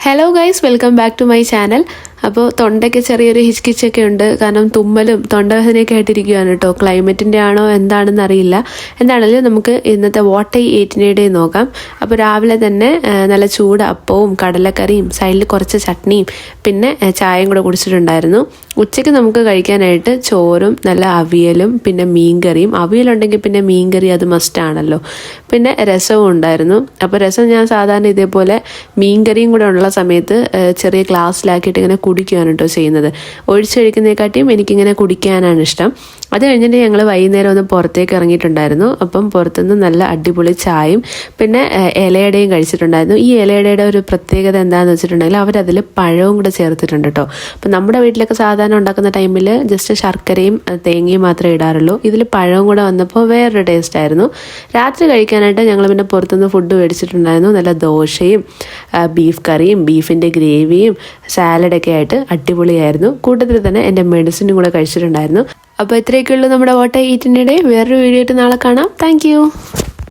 Hello guys, welcome back to my channel. അപ്പോൾ തൊണ്ടയ്ക്ക് ചെറിയൊരു ഹിച്കിച്ചൊക്കെ ഉണ്ട്, കാരണം തുമ്മലും തൊണ്ടവേദനയൊക്കെ ആയിട്ടിരിക്കുകയാണ് കേട്ടോ. ക്ലൈമറ്റിൻ്റെ ആണോ എന്താണെന്ന് അറിയില്ല. എന്താണെങ്കിലും നമുക്ക് ഇന്നത്തെ വാട്ട് ഐ ഏറ്റ് ഡേ നോക്കാം. അപ്പോൾ രാവിലെ തന്നെ നല്ല ചൂട് അപ്പവും കടലക്കറിയും സൈഡിൽ കുറച്ച് ചട്നിയും പിന്നെ ചായയും കൂടെ കുടിച്ചിട്ടുണ്ടായിരുന്നു. ഉച്ചയ്ക്ക് നമുക്ക് കഴിക്കാനായിട്ട് ചോറും നല്ല അവിയലും പിന്നെ മീൻകറിയും. അവിയലുണ്ടെങ്കിൽ പിന്നെ മീൻകറി അത് മസ്റ്റാണല്ലോ. പിന്നെ രസവും ഉണ്ടായിരുന്നു. അപ്പോൾ രസം ഞാൻ സാധാരണ ഇതേപോലെ മീൻകറിയും കൂടെ ഉള്ള സമയത്ത് ചെറിയ ഗ്ലാസ്സിലാക്കിയിട്ട് ഇങ്ങനെ കുടിക്കുകയാണ് കേട്ടോ ചെയ്യുന്നത്. ഒഴിച്ചൊഴിക്കുന്നതിനെക്കാട്ടിയും എനിക്കിങ്ങനെ കുടിക്കാനാണ് ഇഷ്ടം. അത് കഴിഞ്ഞിട്ട് ഞങ്ങൾ വൈകുന്നേരം ഒന്ന് പുറത്തേക്ക് ഇറങ്ങിയിട്ടുണ്ടായിരുന്നു. അപ്പം പുറത്തുനിന്ന് നല്ല അടിപൊളി ചായയും പിന്നെ ഇലയടയും കഴിച്ചിട്ടുണ്ടായിരുന്നു. ഈ ഇലയടയുടെ ഒരു പ്രത്യേകത എന്താണെന്ന് വെച്ചിട്ടുണ്ടെങ്കിൽ അവരതിൽ പഴവും കൂടെ ചേർത്തിട്ടുണ്ട് കേട്ടോ. അപ്പം നമ്മുടെ വീട്ടിലൊക്കെ സാധാരണ ഉണ്ടാക്കുന്ന ടൈമിൽ ജസ്റ്റ് ശർക്കരയും തേങ്ങയും മാത്രമേ ഇടാറുള്ളൂ. ഇതിൽ പഴവും കൂടെ വന്നപ്പോൾ വേറൊരു ടേസ്റ്റ് ആയിരുന്നു. രാത്രി കഴിക്കാനായിട്ട് ഞങ്ങൾ പിന്നെ പുറത്തുനിന്ന് ഫുഡ് മേടിച്ചിട്ടുണ്ടായിരുന്നു. നല്ല ദോശയും ബീഫ് കറിയും ബീഫിൻ്റെ ഗ്രേവിയും സാലഡൊക്കെ ആയിട്ട് അടിപൊളിയായിരുന്നു. കൂട്ടത്തിൽ തന്നെ എൻ്റെ മെഡിസിനും കൂടെ കഴിച്ചിട്ടുണ്ടായിരുന്നു. അപ്പോൾ ഇത്രയൊക്കെയുള്ളൂ നമ്മുടെ വാട്ട് ഐ ഈറ്റിനിടെ. വേറൊരു വീഡിയോ ആയിട്ട് നാളെ കാണാം. താങ്ക്